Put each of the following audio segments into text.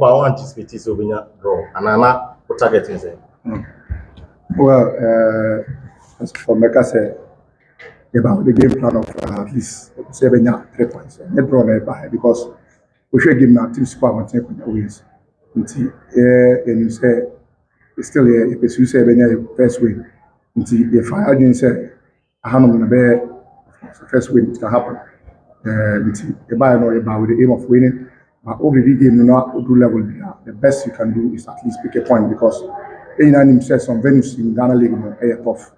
over anticipate so we draw and ana target is Well, as for Mecca said about the game plan of at least 3 points. Net draw nearby because we should give now team super and take wins. Until you say still here, if you say first win, until if I again say I have no be first win it can happen. Until you buy no about with the aim of winning, but over the game not do level the best you can do is at least pick a point because any says some venues in Ghana League are tough.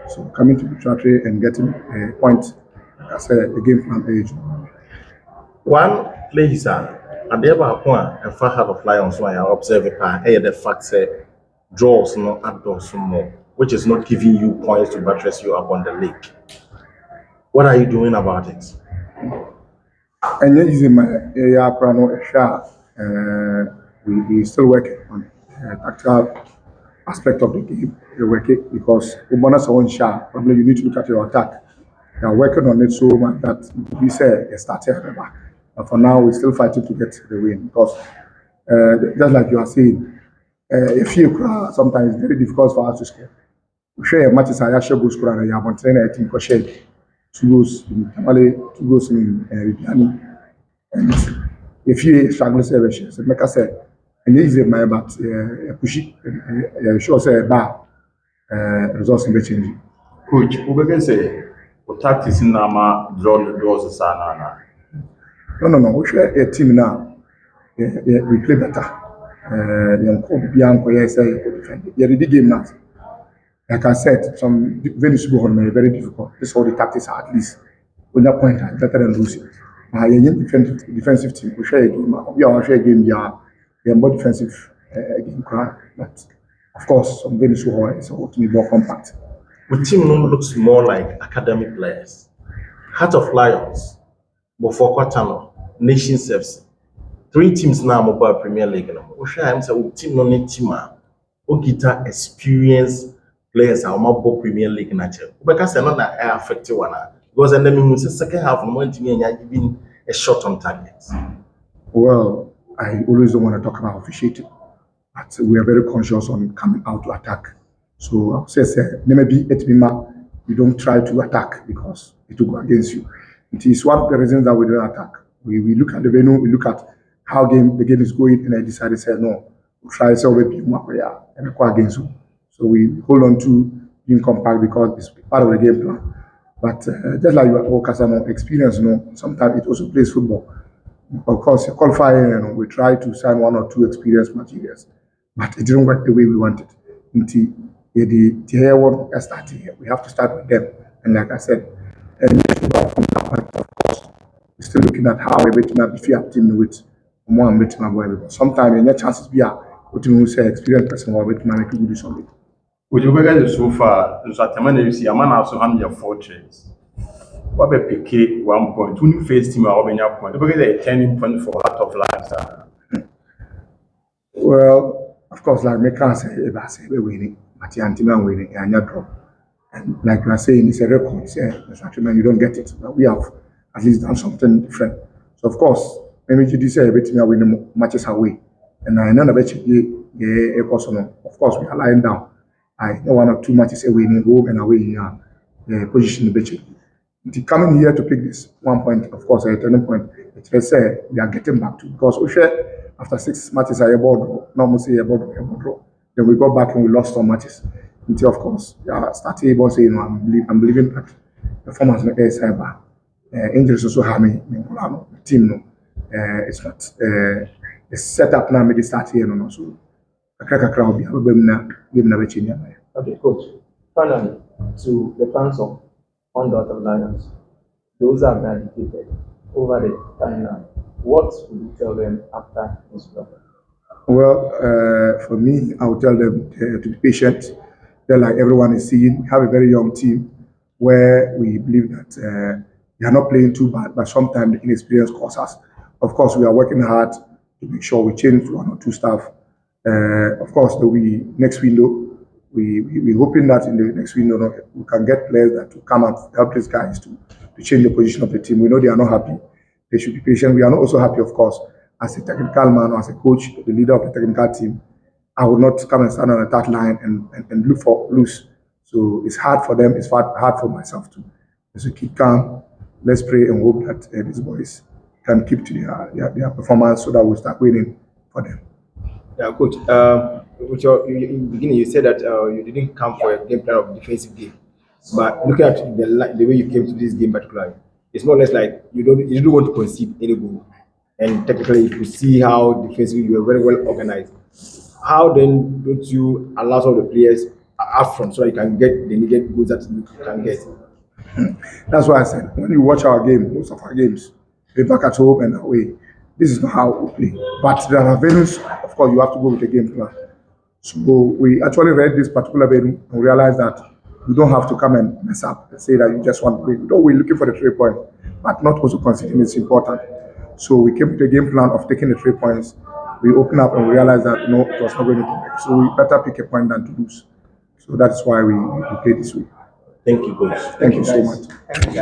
So coming to Nsoatreman and getting a point as a game plan age. One place at the other point and far half of Lions why I observe the fact that draws no outdoors more, which is not giving you points to buttress you up on the league. What are you doing about it? And yet, using my we still working on tactical aspect of the game. You're working because probably you need to look at your attack. You are working on it so much that we say a starter at the back. But for now, we're still fighting to get the win because just like you are saying, if you cry, sometimes it's very difficult for us to score. We share matches I actually go score and you have on trainer I think share 2 goals in Tamale, 2 goals in Viviani. And if you struggle to say, make us say, and this is my but pushy, sure say bar results in the change. Coach, we can say, what tactics in Nama draw the draws sana. No. We share a team now. We play better. Yes, the game now. Like I said, some venues go on very difficult. This is all the tactics are at least. When that point, better than losing. Defensive team. We share a game. We are share a game. They are more defensive game. But of course, some venues go on. So to be more compact. The team looks more like academic players. Heart of Lions, Before Quatano, Nation Service. 3 teams now mobile Premier League. We share him say team no need team. Okita experienced players are more Premier League nature. Because they're not that affected one. Because then the second half of the team are giving a shot on target. Well, I always don't want to talk about officiating, but we are very conscious on coming out to attack. So I would say, maybe you don't try to attack because it will go against you. It is one of the reasons that we don't attack. We look at the venue, we look at how the game is going, and I decided to say no. We'll try to be and go against you. So we hold on to being compact because it's part of the game plan. But just like all Casano experience, sometimes it also plays football. Of course, qualifying, we try to sign 1 or 2 experienced materials, but it didn't work the way we wanted. Until the one started here, we have to start with them. And like I said, of course, we're still looking at how we're making up if you have team with more and because sometimes in your chances be what you say experienced person or with make you do something. Would you guys so far? Nsoatreman, you see, a man also have your 4 trades. What be pick 1 point? When you face team, or your point, because a turning point for Heart of Lions. Well, of course, like me can't say we're winning, but you're winning, and you're draw. And like you are saying, it's a record. Nsoatreman, you don't get it, but we have at least done something different. So of course, maybe you say everything are winning matches away, and I know that of course we are lying down. I know 1 or 2 matches away in home and away in position in the coming here to pick this 1 point, of course, a turning point. Let's say we are getting back to because we share after 6 matches are about draw, normally say about draw. Then we go back and we lost some matches. Until of course, starting about saying I'm believing that performance in the air cyber. Injuries also have me team it's not it's set up now maybe start here no so crowd be Okay, coach. Finally, to the fans of Undaunted Lions, those are dedicated over the timeline. What would you tell them after this block? Well, for me, I would tell them to be patient. Like everyone is seeing, we have a very young team where we believe that they are not playing too bad, but sometimes the inexperience causes us. Of course, we are working hard to make sure we change 1 or 2 staff. Of course, next window, we're hoping that in the next window we can get players that will come and help these guys to change the position of the team. We know they are not happy. They should be patient. We are not also happy, of course, as a technical man or as a coach, the leader of the technical team, I would not come and stand on the third line and look for loose. So it's hard for them. It's hard for myself too. So keep calm. Let's pray and hope that these boys can keep to their performance so that we'll start winning for them. Yeah, coach. With in the beginning, you said that you didn't come for a game plan of defensive game, but looking at the way you came to this game particularly, it's more or less like you don't want to concede any goal, and technically you could see how defensively you were very well organized. How then don't you allow some of the players up front so that you can get the needed goals that you can get? That's why I said when you watch our game, most of our games, we back at home and away. This is not how we play. But there are venues, of course, you have to go with a game plan. So we actually read this particular venue and realized that you don't have to come and mess up and say that you just want to win. Though we're looking for the 3 points, but not also considering it's important. So we came with a game plan of taking the 3 points. We opened up and we realized that no, it was not going to work. So we better pick a point than to lose. So that's why we play this way. Thank you, coach. Thank you so much.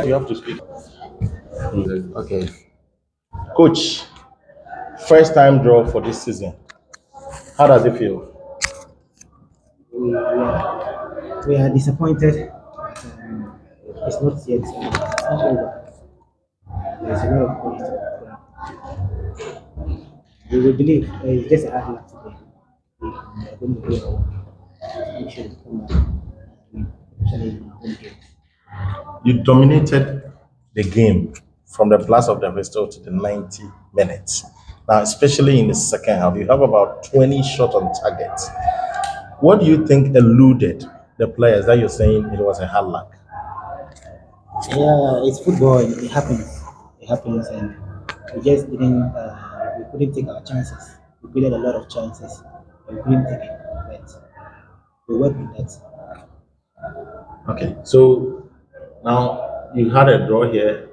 You have to speak. Okay. Coach, first time draw for this season. How does it feel? We are disappointed. It's not yet. It's not over. There's a lot of points. We will believe. It's just a hard luck today. We are going to do our work. We should come out and win, especially in our home games. You dominated the game from the blast of the whistle to the 90 minutes. Now, especially in the second half, you have about 20 shots on target. What do you think eluded the players that you're saying it was a hard luck? Yeah, it's football. It happens. It happens, and we just didn't. We couldn't take our chances. We created a lot of chances, but we couldn't take it. But we worked with that. Okay, so now you had a draw here.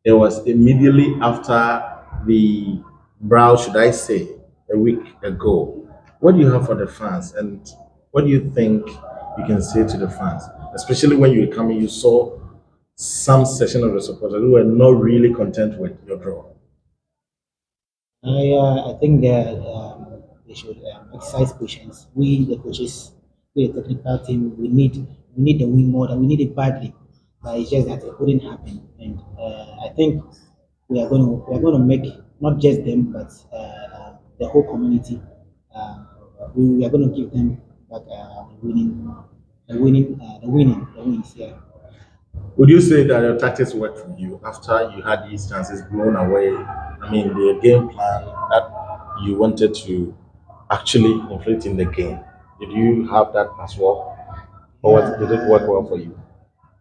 It was immediately after the brow, should I say, a week ago. What do you have for the fans, and what do you think you can say to the fans, especially when you were coming, you saw some section of the supporters who were not really content with your draw. I think that they should exercise patience. We, the coaches, we, the technical team, we need the win more than we need it badly. But it's just that it couldn't happen, and I think we are going to make not just them, but the whole community. Uh, we are going to give them back the wins. Yeah. Would you say that your tactics worked for you after you had these chances blown away? I mean, the game plan that you wanted to actually inflict in the game. Did you have that as well? Or did it work well for you?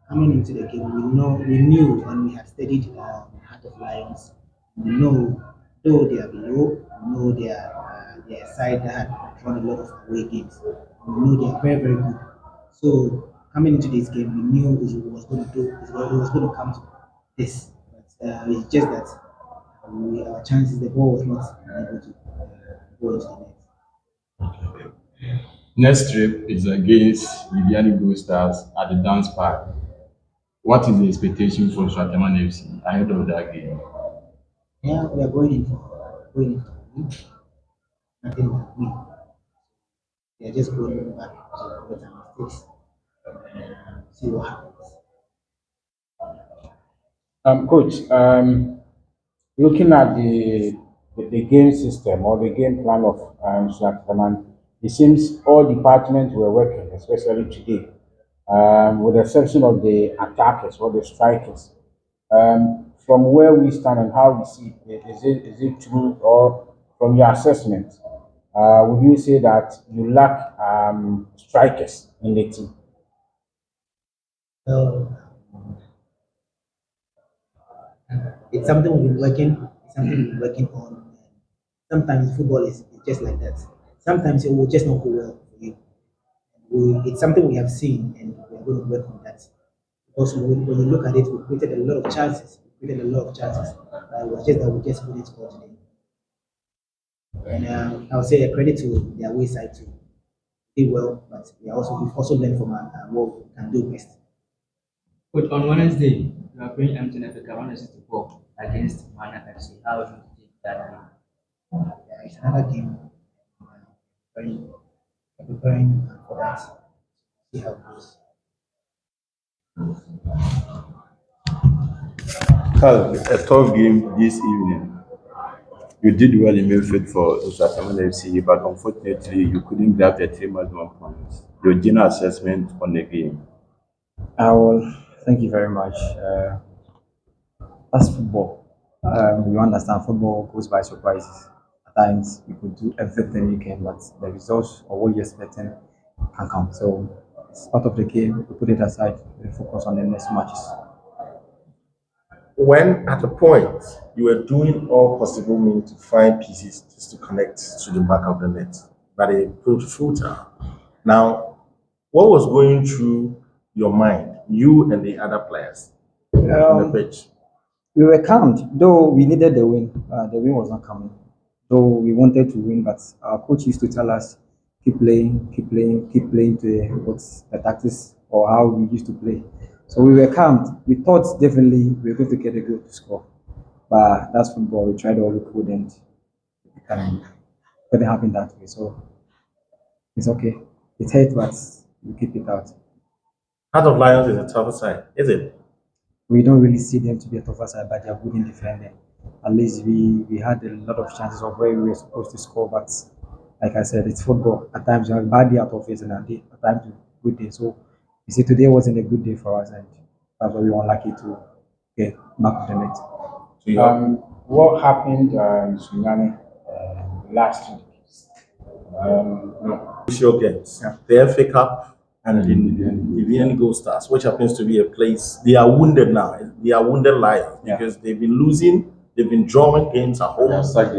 Coming into the game, we knew, and we had studied Heart of Lions. We know, though they are below, we know their side that had won a lot of away games. We know they are very, very good. So coming into this game, we knew it was going to it was going to come to this. But it's just that our chances, the ball was not able to go into the net. Next trip is against Viviani Blue Stars at the dance park. What is the expectation for Nsoatreman FC ahead of that game? Yeah, we are going in for win. Nothing but win. We are just going back to correct our mistakes and see what happens. Coach, looking at the game system or the game plan of Nsoatreman, it seems all departments were working, especially today, with the exception of the attackers or the strikers. From where we stand and how we see it, is it true, or from your assessment, would you say that you lack strikers in the team? So it's something we've been working, it's something we've been working on. Sometimes football is just like that. Sometimes it will just not go well for you. It's something we have seen, and we are going to work on that. Because when you look at it, we created a lot of chances. We created a lot of chances. It was just that we just couldn't score today. And I would say a credit to their wayside too. Did well, but we've also learned from what we can do best. But on Wednesday, you are playing MTN Africa 164 against Mana FC. How do you take that game? It's another game. Preparing, preparing for that. See how it goes. Carl, a tough game this evening. You did well in midfield for Nsoatreman FC, but unfortunately, you couldn't grab the 3-1 points. Your general assessment on the game. Well, thank you very much. That's football. You understand football goes by surprises. At times, you could do everything you can, but the results or what you're expecting can come. So it's part of the game. We put it aside. We focus on the next matches. When at a point you were doing all possible means to find pieces just to connect to the back of the net, but it proved futile. Now, what was going through your mind, you and the other players on the pitch? We were calmed, though we needed the win. The win was not coming. Though we wanted to win, but our coach used to tell us, keep playing, keep playing, keep playing to what's the tactics or how we used to play. So we were calmed. We thought definitely we were going to get a goal to score. But that's football. We tried all we could and it couldn't happen that way. So it's okay. It hurt, but we keep it out. Heart of Lions is a tougher side, is it? We don't really see them to be a tougher side, but they are good in defending. At least we had a lot of chances of where we were supposed to score, but like I said, it's football. At times you have a bad day out of it, and at times a good day. So you see, today wasn't a good day for us, and that's why we were unlucky to get back of the net. So you What happened in Sunyani last week? crucial games. The FA Cup and the Vivian Gold Stars, which happens to be a place. They are wounded now. They are wounded lions because they've been losing, they've been drawing games at home. They've sacked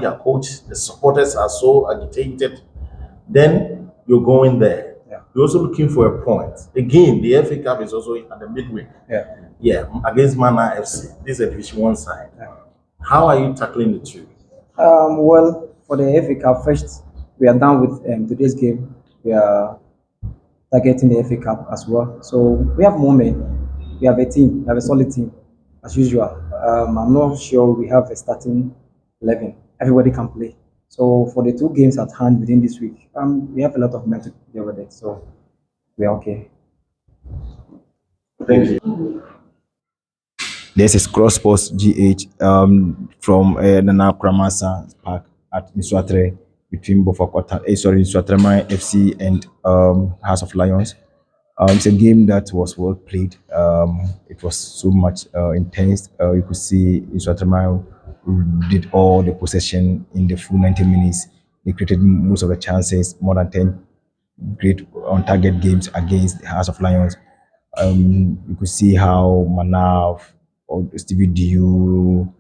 their coach. The supporters are so agitated. Then you're going there. You're also looking for a point. Again, the FA Cup is also at the midweek. Against Mana FC. This is a Division 1 side. How are you tackling the two? Well, for the FA Cup, first we are done with today's game. We are targeting the FA Cup as well. So we have more men. We have a team. We have a solid team as usual. I'm not sure we have a starting 11. Everybody can play. So for the two games at hand within this week, we have a lot of men to deal with it. So we are okay. Thank you. This is Cross Sports GH from Nsoatreman Park at Nsoatre between Nsoatreman FC and House of Lions. It's a game that was well played. It was so much intense. You could see Nsoatreman did all the possession in the full 90 minutes. They created most of the chances, more than 10 great on target games against the House of Lions. You could see how Manav or Stevie Diu,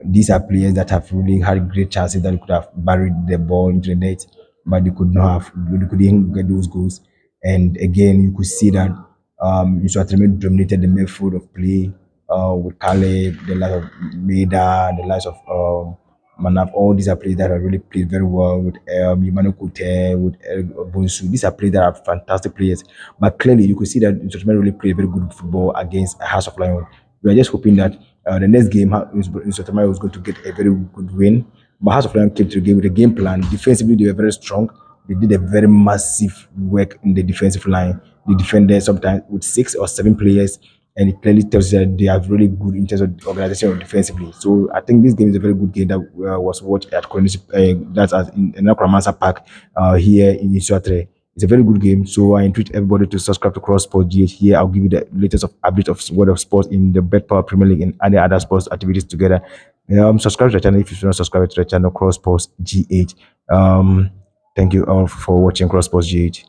these are players that have really had great chances that could have buried the ball into the net, but they couldn't get those goals. And again, you could see that Nsoatreman dominated the midfield of play with Caleb, the likes of Maida, the likes of Manav. All these are players that have really played very well with Emmanuel Kote, with Bonsu. These are players that are fantastic players. But clearly, you could see that Nsoatreman really played very good football against a House of Lions. We are just hoping that the next game, Nsoatreman was going to get a very good win. But House of Lions came to the game with a game plan. Defensively, they were very strong. They did a very massive work in the defensive line. They defended sometimes with 6 or 7 players, and it clearly tells you that they are really good in terms of organization defensively. So I think this game is a very good game that was watched at that's in Nsoatreman Park here in Nsoatre. It's a very good game. So I invite everybody to subscribe to Cross Sports GH. Here I'll give you the latest update of world of sports in the Bet Power Premier League and any other sports activities together. Subscribe to the channel if you don't subscribe to the channel Cross Sports GH. Thank you all for watching Cross Sports GH.